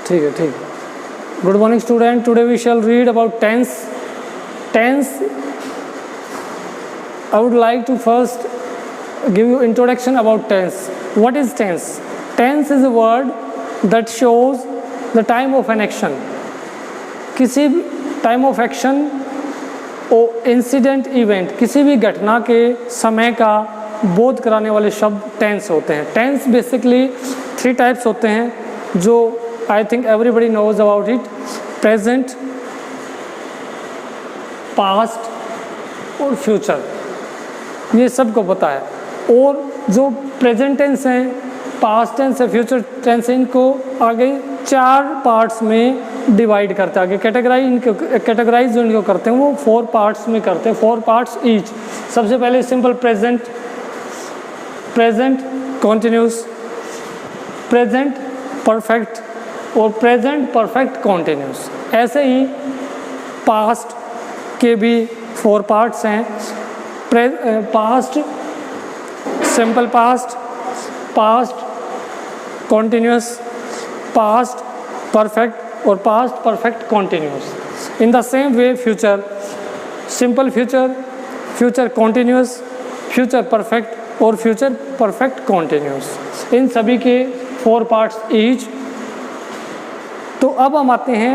ठीक है, ठीक है। Good morning student, today we shall read about tense. Tense, I would like to first give you introduction about tense. What is tense? Tense is a word that shows the time of an action. किसी भी time of action और incident event, किसी भी घटना के समय का बोध कराने वाले शब्द टेंस होते हैं। टेंस बेसिकली 3 टाइप्स होते हैं जो I think everybody knows about it. Present, past और फ्यूचर, ये सबको पता है। और जो प्रेजेंट टेंस है, पास्ट टेंस है, फ्यूचर टेंस है, इनको आगे 4 पार्ट्स में डिवाइड करते हैं। आगे कैटेगराइज जो इनको करते हैं वो 4 पार्ट्स में करते हैं, 4 पार्ट्स ईच। सबसे पहले simple present, present continuous, present perfect और प्रेजेंट परफेक्ट कॉन्टिन्यूस। ऐसे ही पास्ट के भी 4 पार्ट्स हैं। Past, simple past, past continuous, past perfect और past perfect continuous. In the same way future, simple future, future continuous, future perfect और future perfect continuous. इन सभी के 4 पार्ट्स ईच। तो अब हम आते हैं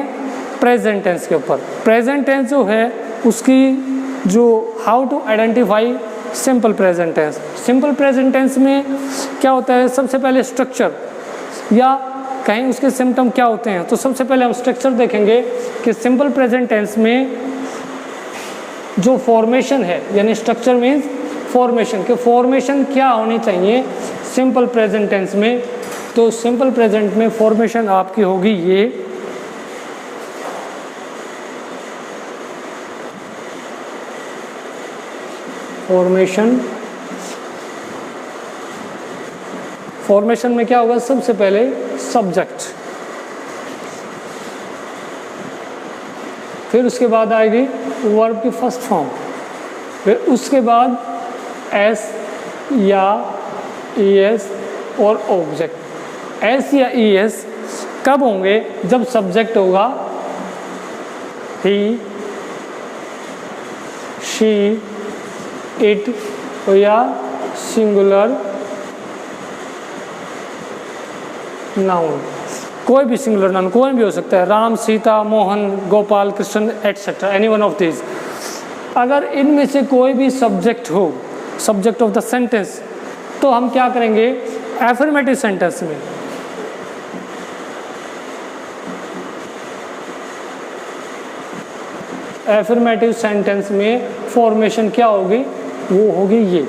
प्रेजेंट टेंस के ऊपर। प्रेजेंट टेंस जो है उसकी जो how to identify simple present tense. Simple present tense में क्या होता है, सबसे पहले स्ट्रक्चर या कहीं उसके सिम्टम क्या होते हैं। तो सबसे पहले हम स्ट्रक्चर देखेंगे कि सिंपल प्रेजेंट टेंस में जो फॉर्मेशन है, यानी स्ट्रक्चर मीन्स फॉर्मेशन, कि फॉर्मेशन क्या होनी चाहिए सिंपल प्रेजेंट टेंस में। तो सिंपल प्रेजेंट में फॉर्मेशन आपकी होगी ये, फॉर्मेशन। फॉर्मेशन में क्या होगा, सबसे पहले सब्जेक्ट, फिर उसके बाद आएगी वर्ब की फर्स्ट फॉर्म, फिर उसके बाद एस या ईएस और ऑब्जेक्ट। एस या ईएस कब होंगे, जब सब्जेक्ट होगा ही, शी, इट या सिंगुलर नाउन। कोई भी सिंगुलर नाउन कोई भी हो सकता है, Ram, Sita, Mohan, Gopal, Krishna etcetera, any one of these. अगर इनमें से कोई भी सब्जेक्ट हो, सब्जेक्ट ऑफ द सेंटेंस, तो हम क्या करेंगे एफर्मेटिव सेंटेंस में एफर्मेटिव सेंटेंस में फॉर्मेशन क्या होगी, वो होगी ये।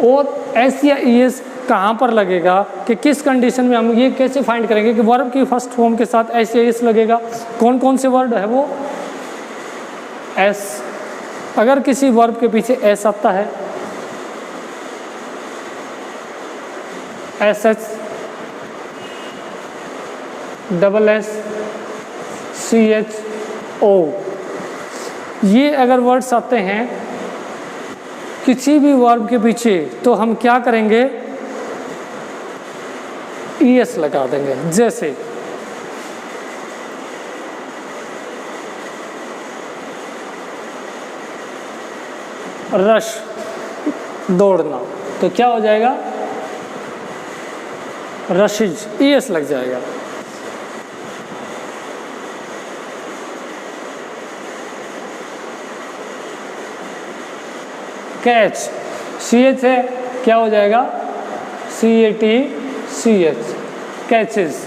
और एस या ईएस कहाँ पर लगेगा, कि किस कंडीशन में, हम ये कैसे फाइंड करेंगे कि वर्ब की फर्स्ट फॉर्म के साथ एस या ईएस लगेगा। कौन कौन से वर्ड है वो, एस, अगर किसी वर्ब के पीछे एस आता है, S H, double S, C H O, ये अगर वर्ड्स आते हैं किसी भी वर्ब के पीछे, तो हम क्या करेंगे ईएस लगा देंगे। जैसे रश, दौड़ना, तो क्या हो जाएगा रशिज, ईएस लग जाएगा। कैच, सी एच है, क्या हो जाएगा CAT, CH, कैचेस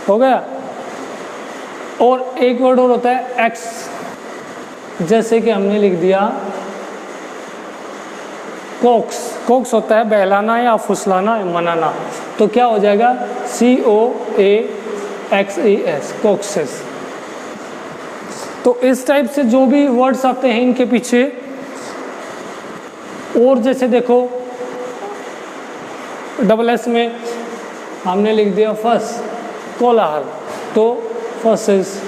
हो गया। और एक वर्ड और होता है एक्स, जैसे कि हमने लिख दिया कोक्स। कोक्स होता है बहलाना या फुसलाना, मनाना, तो क्या हो जाएगा COAXES, कोक्सेस। तो इस टाइप से जो भी वर्ड्स आते हैं इनके पीछे, और जैसे देखो डबल एस में हमने लिख दिया फस, कोलाहल, तो फसेस।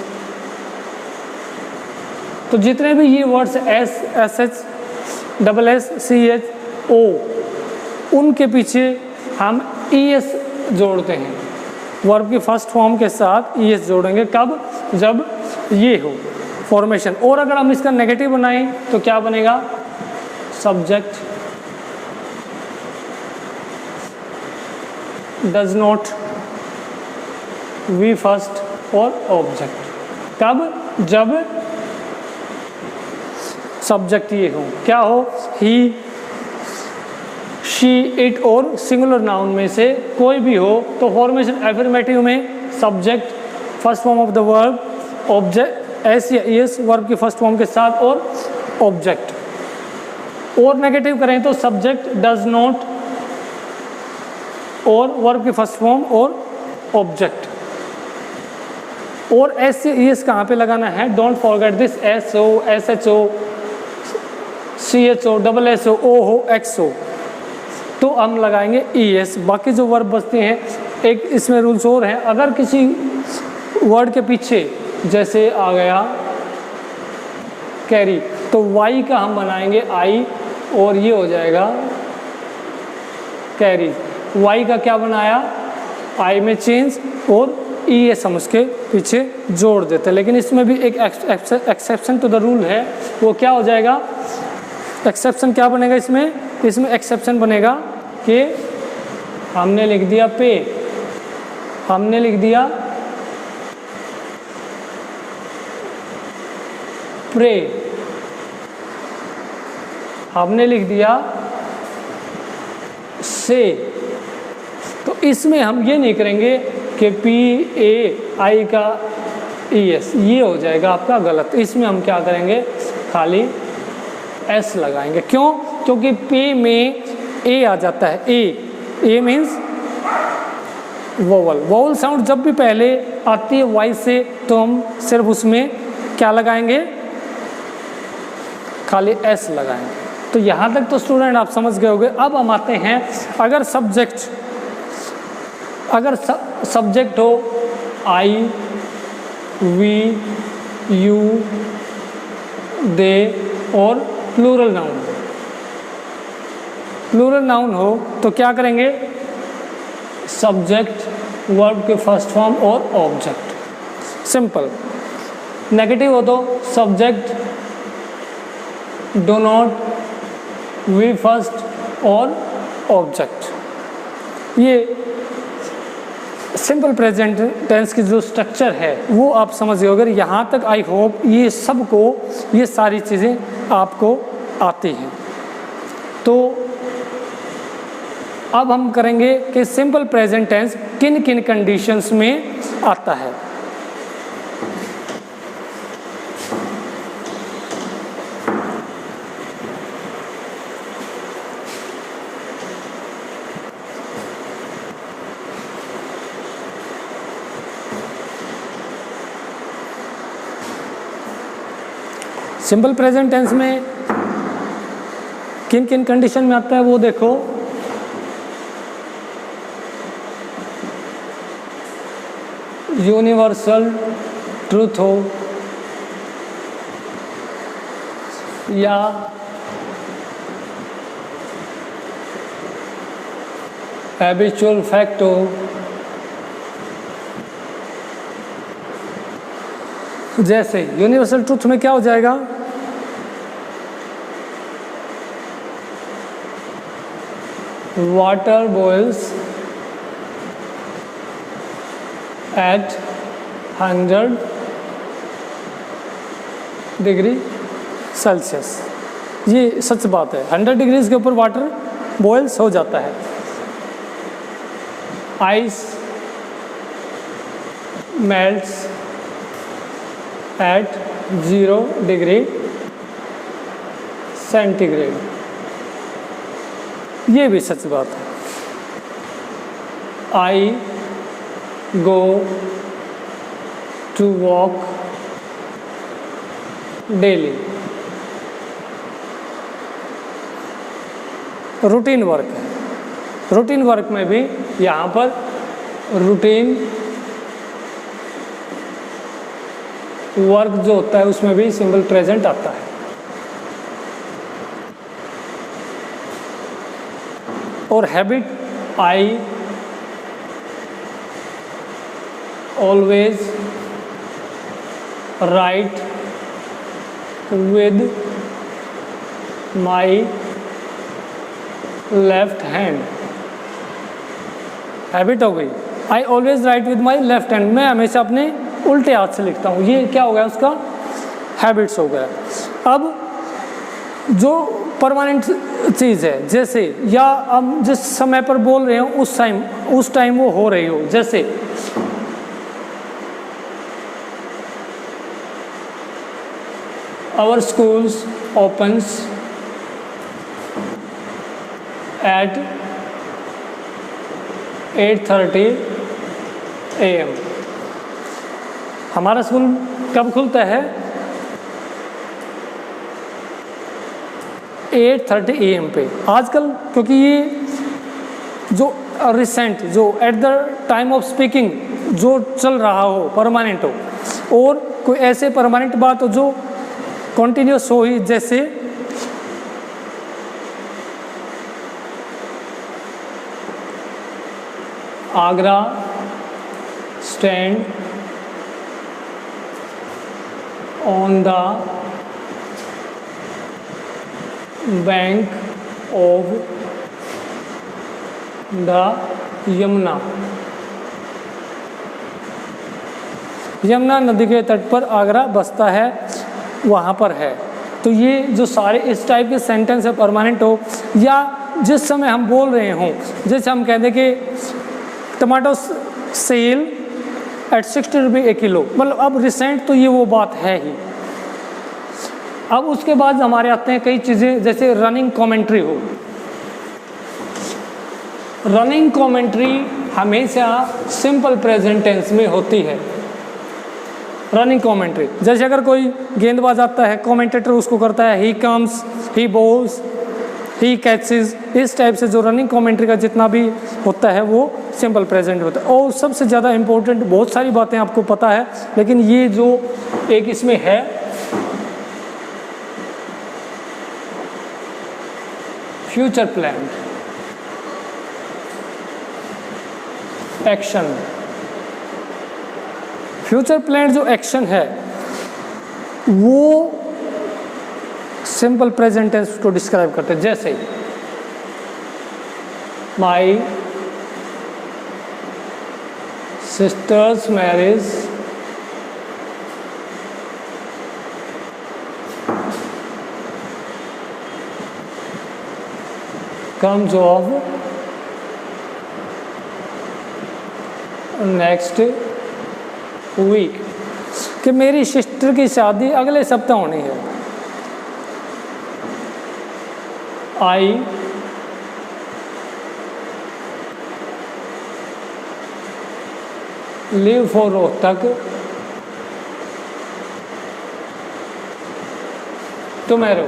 तो जितने भी ये words S, S H, double S, C H, O, उनके पीछे हम ई एस जोड़ते हैं। वर्ब की फर्स्ट फॉर्म के साथ ईएस जोड़ेंगे, कब? जब ये हो फॉर्मेशन। और अगर हम इसका नेगेटिव बनाएं तो क्या बनेगा? Subject does not V first और ऑब्जेक्ट। कब? जब सब्जेक्ट ये हो, क्या हो? ही, शी, इट और सिंगुलर नाउन में से कोई भी हो तो फॉर्मेशन एफर्मेटिव में subject first form of the verb, object S या एस वर्ब की फर्स्ट फॉर्म के साथ और ऑब्जेक्ट। और नेगेटिव करें तो सब्जेक्ट डज नॉट और वर्ब की फर्स्ट फॉर्म और ऑब्जेक्ट। और एस या एस कहाँ पे लगाना है? Don't forget this, S O, S H O, C H O, double S O, O हो, एक्स हो, तो हम लगाएंगे ई एस। बाकी जो वर्ब बचते हैं, एक इसमें रूल्स और हैं, अगर किसी वर्ड के पीछे जैसे आ गया कैरी तो वाई का हम बनाएंगे आई और ये हो जाएगा कैरी। वाई का क्या बनाया? आई में चेंज और ई एस हम उसके पीछे जोड़ देते हैं। लेकिन इसमें भी एक एक्सेप्शन टू द रूल है, वो क्या हो जाएगा? एक्सेप्शन क्या बनेगा इसमें? इसमें एक्सेप्शन बनेगा कि हमने लिख दिया पे, हमने लिख दिया प्रे, हमने लिख दिया से, तो इसमें हम ये नहीं करेंगे कि पी ए आई का ई एस, ये हो जाएगा आपका गलत। इसमें हम क्या करेंगे? खाली एस लगाएंगे। क्यों? क्योंकि पे में ए आ जाता है, ए मीन्स वोवल। वोवल साउंड जब भी पहले आती है वाई से तो हम सिर्फ उसमें क्या लगाएंगे? खाली एस लगाएंगे। तो यहाँ तक तो स्टूडेंट आप समझ गए होंगे। अब हम आते हैं, अगर सब्जेक्ट हो आई, वी, यू, दे और प्लूरल नाउन हो तो क्या करेंगे? सब्जेक्ट वर्ब के फर्स्ट फॉर्म और ऑब्जेक्ट, सिंपल। नेगेटिव हो तो subject do not, V first और ऑब्जेक्ट। ये सिंपल प्रेजेंट टेंस की जो स्ट्रक्चर है वो आप समझ गए होंगे। यहाँ तक आई होप ये सारी चीज़ें आपको आती हैं। तो अब हम करेंगे कि सिंपल प्रेजेंट टेंस किन किन कंडीशंस में आता है। सिंपल प्रेजेंट टेंस में किन किन कंडीशन में आता है वो देखो। यूनिवर्सल ट्रूथ हो या हैबिचुअल फैक्ट हो, जैसे यूनिवर्सल ट्रूथ में क्या हो जाएगा? Water boils at 100 degree Celsius. ये सच बात है, 100 डिग्रीज के ऊपर वाटर बॉइल्स हो जाता है। Ice melts at 0 degree centigrade. ये भी सच बात है। I go to walk daily. Routine work है। रूटीन वर्क में भी यहाँ पर रूटीन वर्क जो होता है उसमें भी सिंपल प्रेजेंट आता है। और habit I always right with my left hand. Habit हो गई। I always right with my left hand, मैं हमेशा अपने उल्टे हाथ से लिखता हूँ। ये क्या हो गया, उसका हैबिट्स हो गया। अब जो परमानेंट चीज़ है, जैसे या हम जिस समय पर बोल रहे हो उस टाइम वो हो रही हो, जैसे our schools opens at 8:30 AM। हमारा स्कूल कब खुलता है? 8:30 AM पे। आजकल क्योंकि ये जो रिसेंट, जो at the time of speaking जो चल रहा हो, परमानेंट हो, और कोई ऐसे परमानेंट बात हो जो कॉन्टिन्यूस हो ही, जैसे Agra stand on the bank of the Yamuna. Yamuna नदी के तट पर आगरा बसता है, वहाँ पर है। तो ये जो सारे इस टाइप के सेंटेंस है, परमानेंट हो या जिस समय हम बोल रहे हों, जैसे हम कहते हैं कि टमाटो सेल एट 60 रुपये एक किलो, मतलब अब रिसेंट तो ये वो बात है ही। अब उसके बाद हमारे आते हैं कई चीज़ें, जैसे रनिंग कमेंट्री हो। रनिंग कमेंट्री हमेशा सिंपल प्रेजेंट टेंस में होती है। रनिंग कमेंट्री, जैसे अगर कोई गेंदबाज आता है, कमेंटेटर उसको करता है he comes, he balls, he catches, इस टाइप से जो रनिंग कमेंट्री का जितना भी होता है वो सिंपल प्रेजेंट होता है। और सबसे ज़्यादा इम्पोर्टेंट, बहुत सारी बातें आपको पता है, लेकिन ये जो एक इसमें है, future plan action. Future plan जो एक्शन है वो सिंपल प्रेजेंट टेंस को डिस्क्राइब करते हैं। जैसे my sister's marriage comes of next week, कि मेरी सिस्टर की शादी अगले सप्ताह होनी है। I leave for Rohtak tomorrow.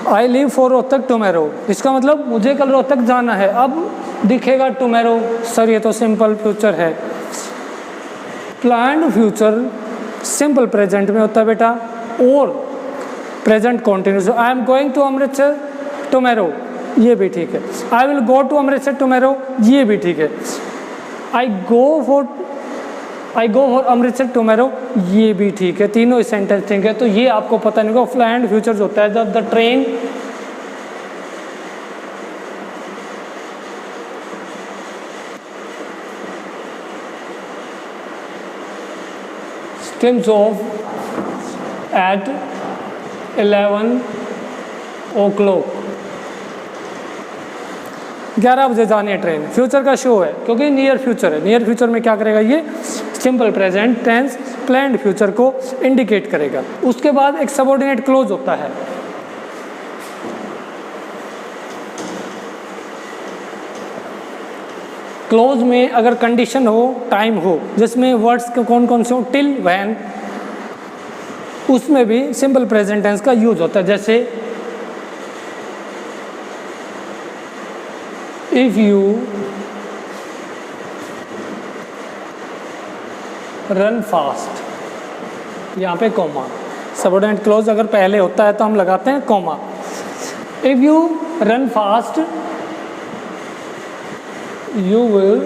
I leave for Rohtak tomorrow, इसका मतलब मुझे कल रोहतक जाना है। अब दिखेगा टुमारो, सर ये तो सिंपल फ्यूचर है। प्लान्ड फ्यूचर सिंपल प्रेजेंट में होता है बेटा, और present continuous. I am going to Amritsar tomorrow, ये भी ठीक है। I will go to Amritsar tomorrow, ये भी ठीक है। I go for Amritsar tomorrow, ये भी ठीक है। तीनों सेंटेंस ठीक है। तो ये आपको पता नहीं होगा, प्लान्ड फ्यूचर होता है जब the train steams off at 11 o'clock, 11 बजे जानी है ट्रेन। फ्यूचर का शो है क्योंकि नियर फ्यूचर है। नियर फ्यूचर में क्या करेगा, ये simple present tense planned future को इंडिकेट करेगा। उसके बाद एक सबऑर्डिनेट क्लोज होता है। क्लोज में अगर कंडीशन हो, टाइम हो, जिसमें वर्ड्स के कौन कौन से हो, टिल, व्हेन, उसमें भी सिंपल प्रेजेंट टेंस का यूज होता है। जैसे इफ यू रन फास्ट, यहाँ पे कॉमा। सबऑर्डिनेट क्लोज अगर पहले होता है तो हम लगाते हैं comma. If you run fast you will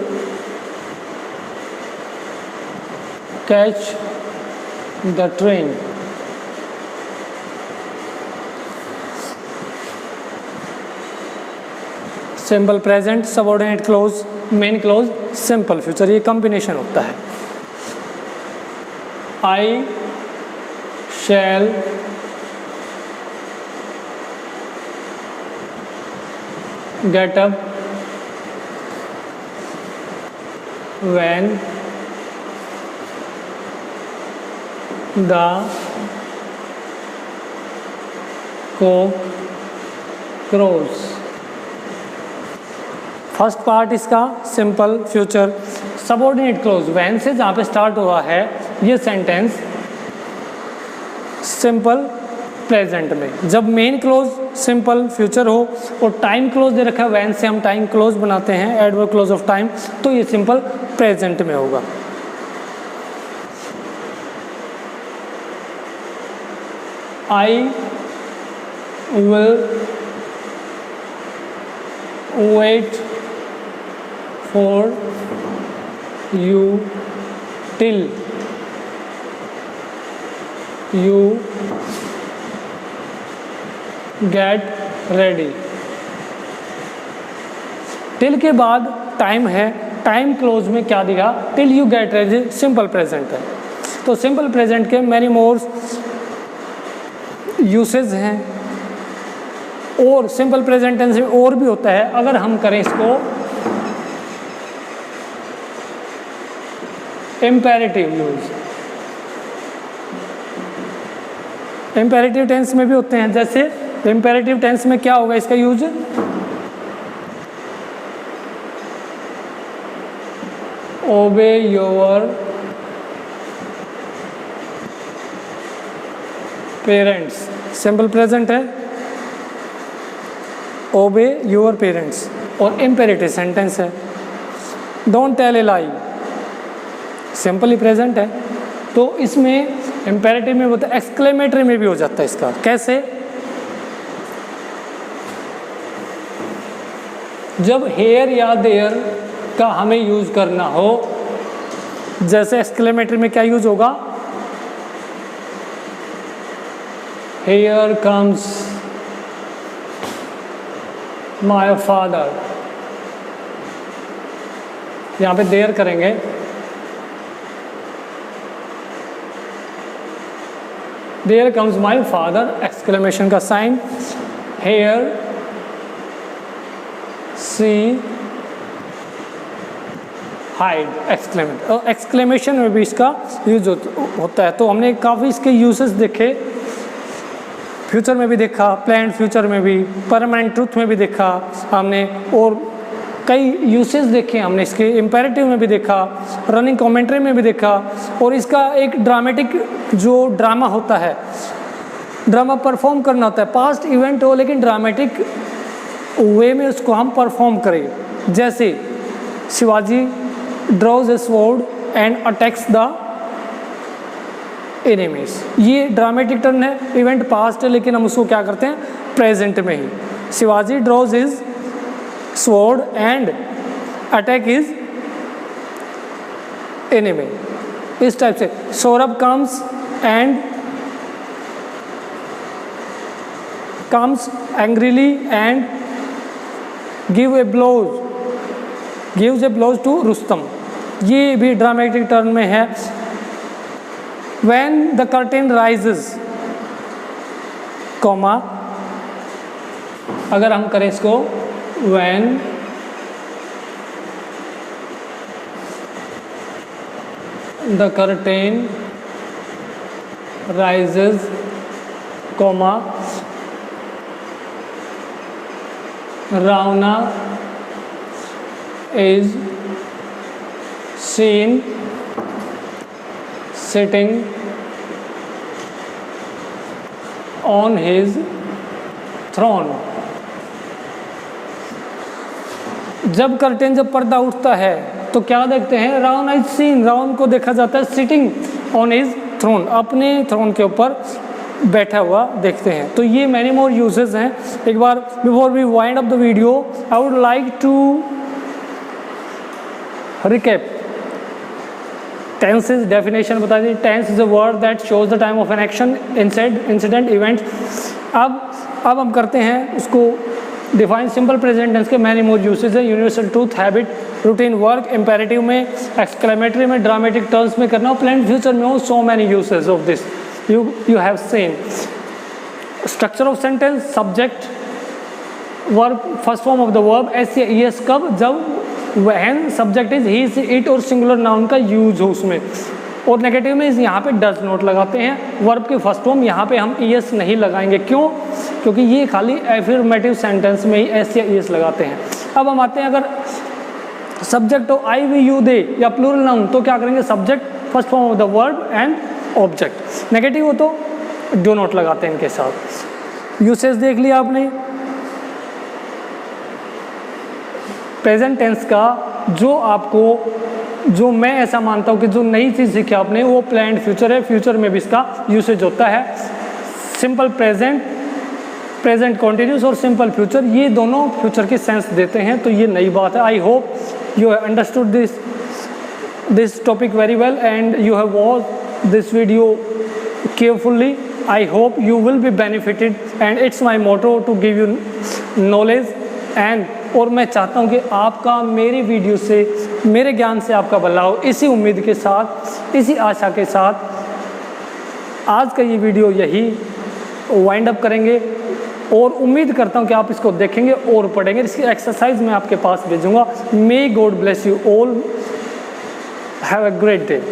catch the train. Simple present, subordinate clause, main clause, simple future, ये कॉम्बिनेशन होता है. I shall get up when the cock crows. First part इसका simple future. Subordinate clause when से जहाँ पे start हुआ है ये सेंटेंस सिंपल प्रेजेंट में. जब मेन क्लोज सिंपल फ्यूचर हो और टाइम क्लोज दे रखा है, वैन से हम टाइम क्लोज बनाते हैं, एडवर्ब क्लोज ऑफ टाइम, तो ये सिंपल प्रेजेंट में होगा. I will wait for you till you get ready. Till के बाद टाइम है, टाइम क्लोज में क्या दिया, till you get ready, simple present है. तो सिंपल प्रेजेंट के मैनी मोर यूसेज हैं और सिंपल प्रेजेंट टेंस में और भी होता है. अगर हम करें इसको इम्पेरेटिव यूज, इम्पेरेटिव टेंस में भी होते हैं. जैसे इम्पेरेटिव टेंस में क्या होगा इसका यूज, ओबे योर पेरेंट्स, सिंपल प्रेजेंट है, ओबे योर पेरेंट्स. और इम्पेरेटिव सेंटेंस है, don't tell a lie, simply present है. तो इसमें इम्पेरेटिव में होता है, एक्सक्लेमेटरी में भी हो जाता है इसका. कैसे, जब हेयर या देयर का हमें यूज करना हो, जैसे एक्सक्लेमेटरी में क्या यूज होगा, हेयर कम्स माय फादर, यहाँ पे देयर करेंगे, there comes my father, exclamation का sign, here see hide, exclamate. और एक्सक्लेमेशन में भी इसका यूज होता है. तो हमने काफ़ी इसके यूजेस देखे, फ्यूचर में भी देखा, प्लान्ड फ्यूचर में भी, परमानेंट ट्रूथ में भी देखा हमने, और कई यूसेस देखे हमने इसके. इम्पेरेटिव में भी देखा, रनिंग कमेंट्री में भी देखा. और इसका एक ड्रामेटिक जो ड्रामा होता है, ड्रामा परफॉर्म करना होता है, पास्ट इवेंट हो लेकिन ड्रामेटिक वे में उसको हम परफॉर्म करें. जैसे Shivaji draws a sword and attacks the enemies, ये ड्रामेटिक टर्न है, इवेंट पास्ट है लेकिन हम उसको क्या करते हैं, प्रेजेंट में ही. Shivaji draws his sword and attack his enemy, इस टाइप से. Saurabh comes and comes angrily and gives a blows to Rustam, ये भी ड्रामेटिक टर्न में है. When the curtain rises, comma, अगर हम करें इसको, when the curtain rises, comma, Ravana is seen sitting on his throne. जब कर्टेन, जब पर्दा उठता है तो क्या देखते हैं, रावण इज सीन, रावण को देखा जाता है सिटिंग ऑन हिज थ्रोन, अपने थ्रोन के ऊपर बैठा हुआ देखते हैं. तो ये मैनी मोर यूजेस हैं. एक बार before we wind up the video, I would like to recap, tense is definition बता दी। Tense is a word that shows the time of an action, incident, event. अब हम करते हैं उसको डिफाइन। सिंपल प्रेजेंट टेंस के many more usage है, universal truth, habit, routine work, imperative में, एक्सक्लेमेटरी में, ड्रामेटिक टर्म्स में करना हो, प्लान फ्यूचर में हो, so many usage of this you have seen. Structure of sentence, subject, verb, first form of the verb, S या ES कब, जब, when, subject is he, it और सिंगुलर नाउन का यूज हो उसमें। और नेगेटिव में यहाँ पे डज नॉट लगाते हैं। वर्ब के फर्स्ट फॉर्म यहाँ पे हम ईएस नहीं लगाएंगे, क्यों? क्योंकि ये खाली एफर्मेटिव सेंटेंस में ही एस या ईएस लगाते हैं। अब हम आते हैं, अगर सब्जेक्ट हो आई, वी, यू, दे या प्लूरल नाउन तो क्या करेंगे? Subject, first form of the verb and object. Negative हो तो डू नॉट लगाते हैं इनके साथ। यूसेज देख लिया आपने। प्रेजेंट टेंस का जो मैं ऐसा मानता हूँ कि जो नई चीज़ सीखी आपने वो प्लान्ड फ्यूचर है। फ्यूचर में भी इसका यूसेज होता है। सिंपल प्रेजेंट, प्रेजेंट कॉन्टिन्यूस और सिंपल फ्यूचर, ये दोनों फ्यूचर की सेंस देते हैं, तो ये नई बात है। I hope you have understood this topic very well and you have watched this video carefully. I hope you will be benefited and it's my motto to give you knowledge and और मैं चाहता हूँ कि आपका मेरी video से, मेरे ज्ञान से आपका भला हो। इसी उम्मीद के साथ, इसी आशा के साथ आज का ये वीडियो यही वाइंड अप करेंगे और उम्मीद करता हूँ कि आप इसको देखेंगे और पढ़ेंगे। इसकी एक्सरसाइज मैं आपके पास भेजूँगा। May God bless you all, have a great day.